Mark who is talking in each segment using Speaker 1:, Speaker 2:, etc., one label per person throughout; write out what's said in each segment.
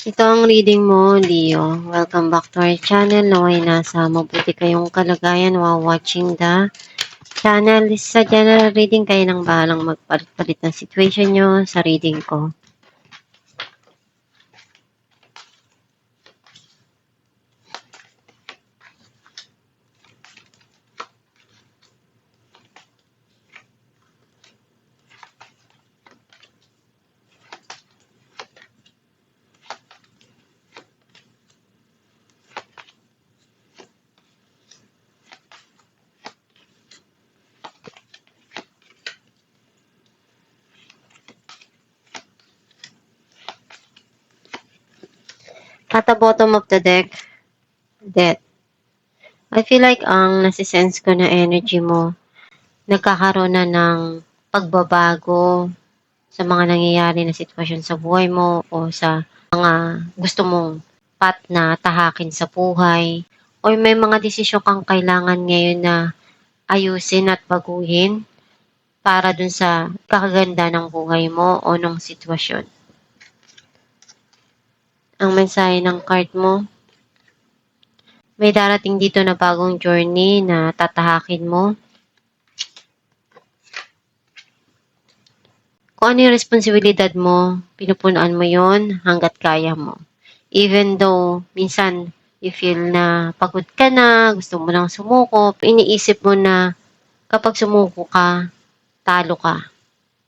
Speaker 1: Ito ang reading mo, Leo. Welcome back to our channel. Naway nasa mabuti kayong kalagayan while watching the channel. Sa general reading, kayo nang bahalang magpalit-palit ng situation nyo sa reading ko. At the bottom of the deck, Death. I feel like ang nasisense ko na energy mo, nagkakaroon na ng pagbabago sa mga nangyayari na sitwasyon sa buhay mo o sa mga gusto mong path na tahakin sa buhay. O may mga desisyon kang kailangan ngayon na ayusin at baguhin para dun sa kakaganda ng buhay mo o ng sitwasyon. Ang mensahe ng card mo, may darating dito na bagong journey na tatahakin mo. Kung ano yung responsibilidad mo, pinupunan mo yon hanggat kaya mo. Even though, minsan, you feel na pagod ka na, gusto mo nang sumuko, iniisip mo na kapag sumuko ka, talo ka.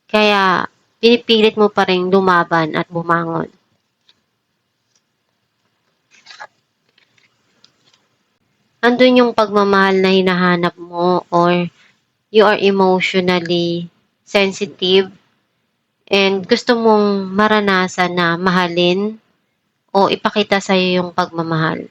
Speaker 1: Kaya, pinipilit mo pa rin lumaban at bumangon. Andun yung pagmamahal na hinahanap mo or you are emotionally sensitive and gusto mong maranasan na mahalin o ipakita sa'yo yung pagmamahal.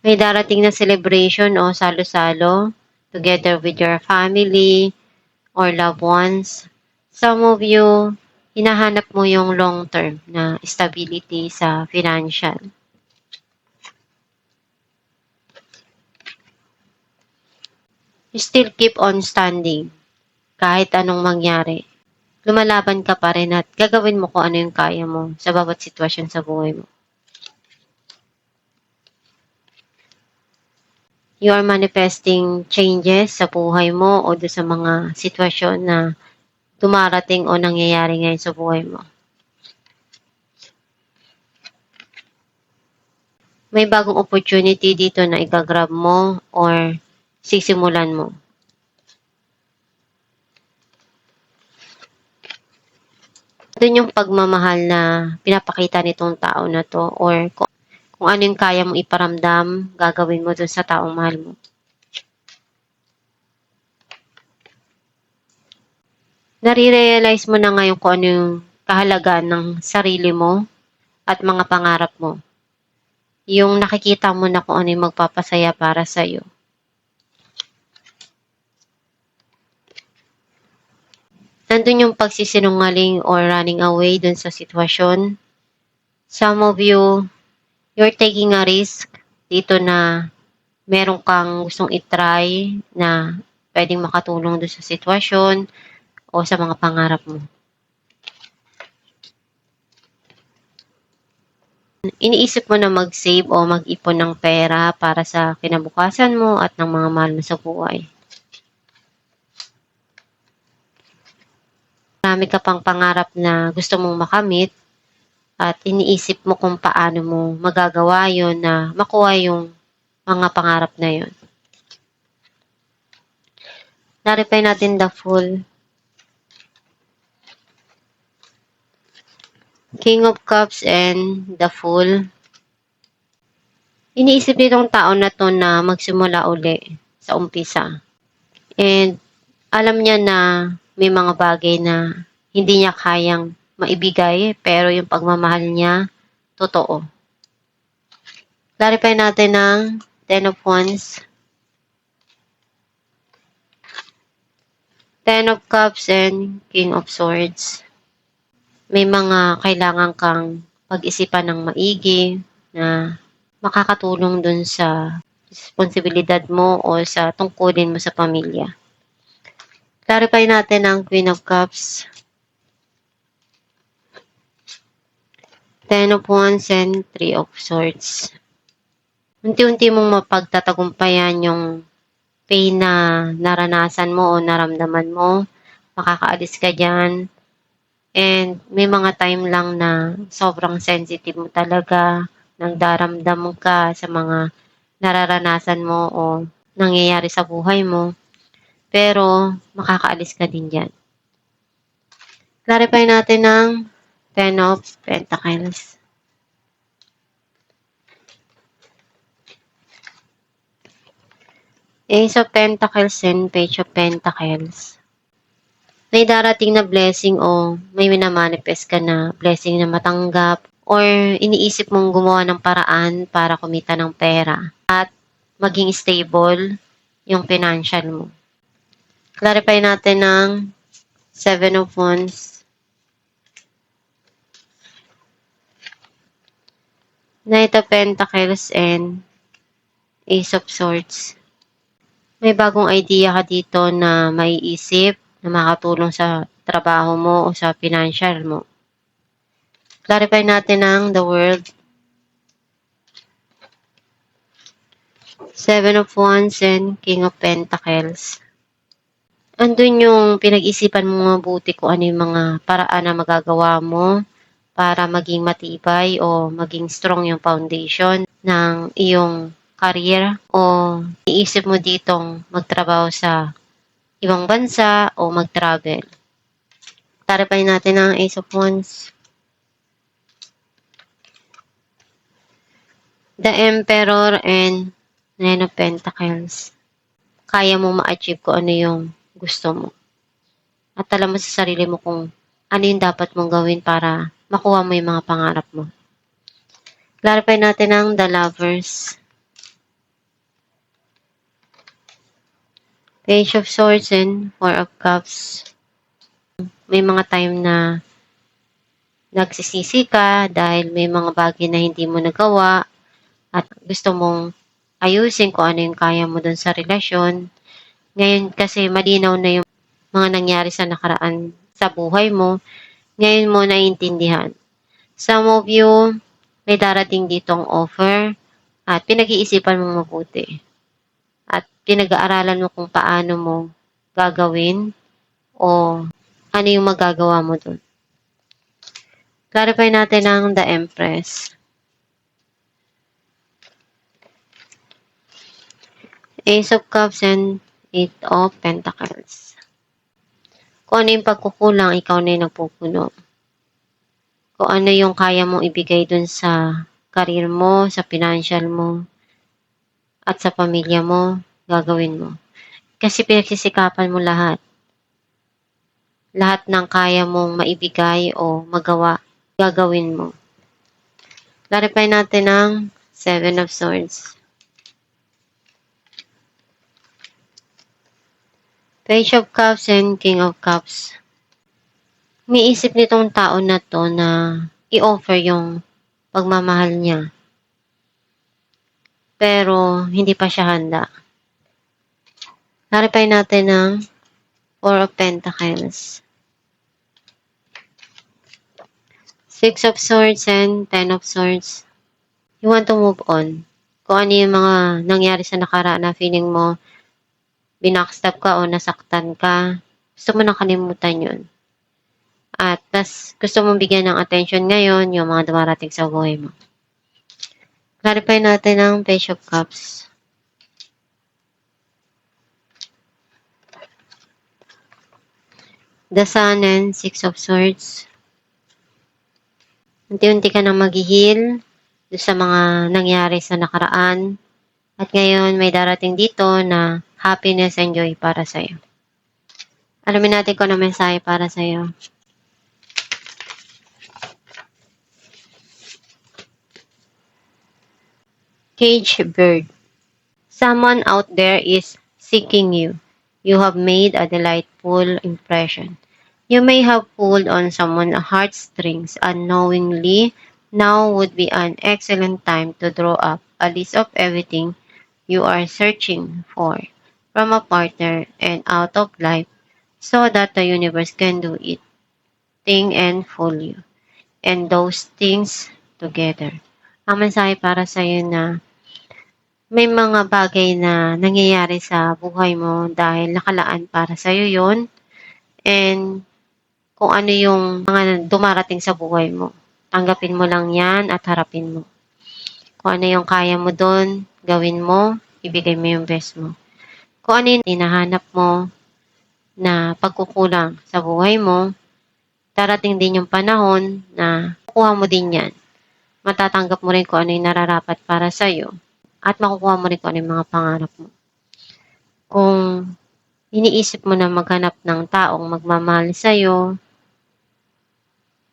Speaker 1: May darating na celebration o salo-salo together with your family or loved ones. Some of you, hinahanap mo yung long-term na stability sa financial. You still keep on standing kahit anong mangyari. Lumalaban ka pa rin at gagawin mo kung ano yung kaya mo sa bawat sitwasyon sa buhay mo. You are manifesting changes sa buhay mo o sa mga sitwasyon na dumarating o nangyayari ngayon sa buhay mo. May bagong opportunity dito na igagrab mo or sisimulan mo. Doon yung pagmamahal na pinapakita nitong tao na to or kung ano yung kaya mong iparamdam, gagawin mo dun sa taong mahal mo. Nare-realize mo na ngayon kung ano yung kahalagaan ng sarili mo at mga pangarap mo. Yung nakikita mo na kung ano yung magpapasaya para sa'yo. Nandun yung pagsisinungaling or running away dun sa sitwasyon. Some of you, you're taking a risk dito na meron kang gustong itry na pwedeng makatulong dun sa sitwasyon o sa mga pangarap mo. Iniisip mo na mag-save o mag-ipon ng pera para sa kinabukasan mo at ng mga mahal mo sa buhay. Marami ka pang pangarap na gusto mong makamit at iniisip mo kung paano mo magagawa yon na makuha yung mga pangarap na yon. Narepay natin the Fool. King of Cups and the Fool. Iniisip nitong tao na to na magsimula uli sa umpisa. And alam niya na may mga bagay na hindi niya kayang maibigay pero yung pagmamahal niya, totoo. Clarify natin ng Ten of Wands, Ten of Cups, and King of Swords. May mga kailangan kang pag-isipan ng maigi na makakatulong dun sa responsibilidad mo o sa tungkulin mo sa pamilya. Clarify natin ang Queen of Cups, Ten of Wands, and Three of Swords. Unti-unti mong mapagtatagumpayan yung pain na naranasan mo o naramdaman mo. Makakaalis ka dyan. And may mga time lang na sobrang sensitive mo talaga, nagdaramdam ka sa mga nararanasan mo o nangyayari sa buhay mo. Pero makakaalis ka din dyan. Clarify natin ng Ten of Pentacles. Ace of Pentacles and Page of Pentacles. May darating na blessing o may minamanifest ka na blessing na matanggap or iniisip mong gumawa ng paraan para kumita ng pera at maging stable yung financial mo. Clarify natin ng Seven of Wands, Knight of Pentacles, and Ace of Swords. May bagong idea ka dito na maiisip na makatulong sa trabaho mo o sa financial mo. Clarify natin ang the World, Seven of Wands, and King of Pentacles. Andun yung pinag-isipan mo mabuti kung ano yung mga paraan na magagawa mo para maging matibay o maging strong yung foundation ng iyong career o iisip mo ditong magtrabaho sa ibang bansa o mag-travel. Clarify natin ang Ace of Wands, the Emperor, and Nine of Pentacles. Kaya mo ma-achieve kung ano yung gusto mo. At alam mo sa sarili mo kung ano yung dapat mong gawin para makuha mo yung mga pangarap mo. Clarify natin ang the Lovers, Page of Swords, and Four of Cups. May mga time na nagsisisi ka dahil may mga bagay na hindi mo nagawa at gusto mong ayusin kung ano yung kaya mo dun sa relasyon. Ngayon kasi malinaw na yung mga nangyari sa nakaraan sa buhay mo. Ngayon mo naiintindihan. Some of you, may darating ditong offer at pinag-iisipan mo mabuti. At pinag-aaralan mo kung paano mo gagawin o ano yung magagawa mo dun. Clarify natin ang the Empress, Ace of Cups, and Eight of Pentacles. Kung ano yung pagkukulang, ikaw na yung nagpupuno. Kung ano yung kaya mong ibigay dun sa career mo, sa financial mo, at sa pamilya mo, gagawin mo. Kasi pinagsisikapan mo lahat. Lahat ng kaya mong maibigay o magawa, gagawin mo. Clarify natin ang Seven of Swords, Page of Cups, and King of Cups. Umiisip nitong tao na to na i-offer yung pagmamahal niya. Pero hindi pa siya handa. Clarify natin ang Four of Pentacles, Six of Swords, and Ten of Swords. You want to move on. Kung ano yung mga nangyari sa nakaraan na feeling mo, binackstab ka o nasaktan ka, gusto mo nang kalimutan yun. At tas gusto mong bigyan ng attention ngayon yung mga dumarating sa buhay mo. Clarify natin ang Page of Cups, the Sun, and Six of Swords. Unti-unti ka nang mag-heal sa mga nangyari sa nakaraan. At ngayon, may darating dito na happiness and joy para sa'yo. Alamin natin kung ano mensahe para sa'yo. Cage bird. Someone out there is seeking you. You have made a delightful impression. You may have pulled on someone's heartstrings unknowingly. Now would be an excellent time to draw up a list of everything you are searching for from a partner and out of life. so that the universe can do it thing and fool you and those things together. Ang mensahe para sa iyo na may mga bagay na nangyayari sa buhay mo dahil nakalaan para sa iyo yon, and kung ano yung mga dumarating sa buhay mo. Tanggapin mo lang yan at harapin mo. Kung ano yung kaya mo doon, gawin mo, ibigay mo yung best mo. Kung ano yung hinahanap mo na pagkukulang sa buhay mo, darating din yung panahon na kukuha mo din yan. Matatanggap mo rin kung ano yung nararapat para sa'yo at makukuha mo rin kung ano yung mga pangarap mo. Kung iniisip mo na maghanap ng taong magmamahal sa'yo,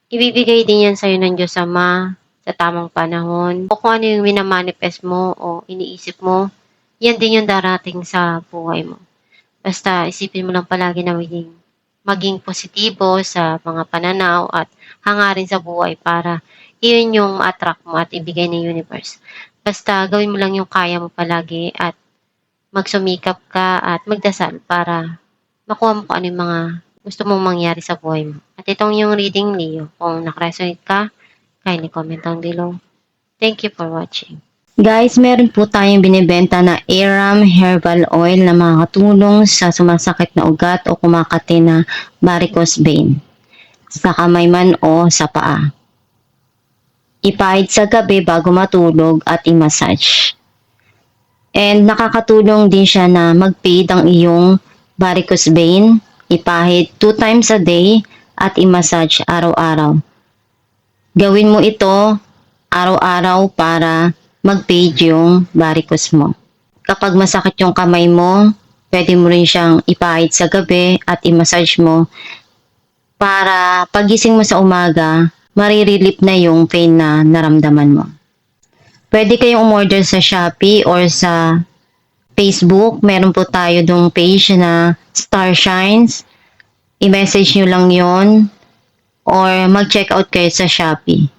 Speaker 1: ibibigay din yan sa'yo ng Diyos Ama sa tamang panahon. O kung ano yung minamanifest mo o iniisip mo, yan din yung darating sa buhay mo. Basta isipin mo lang palagi na maging positibo sa mga pananaw at hangarin sa buhay para iyon yung ma-attract mo at ibigay ng universe. Basta gawin mo lang yung kaya mo palagi at magsumikap ka at magdasal para makuha mo kung ano yung mga gusto mong mangyari sa buhay mo. At itong yung reading, Leo. Kung nakaresonate ka, kindly comment down below. Thank you for watching. Guys, meron po tayong binibenta na Aram Herbal Oil na makakatulong sa sumasakit na ugat o kumakati na varicose vein sa kamay man o sa paa. Ipahid sa gabi bago matulog at i-massage. And nakakatulong din siya na mag-fade ang iyong varicose vein. Ipahid 2 times a day at i-massage araw-araw. Gawin mo ito araw-araw para mag-fade yung varicose mo. Kapag masakit yung kamay mo, pwede mo rin siyang ipahid sa gabi at i-massage mo para pagising mo sa umaga, marirelieve na yung pain na naramdaman mo. Pwede kayong umorder sa Shopee or sa Facebook. Meron po tayo dong page na Star Shines. I-message nyo lang yon or mag-check out kayo sa Shopee.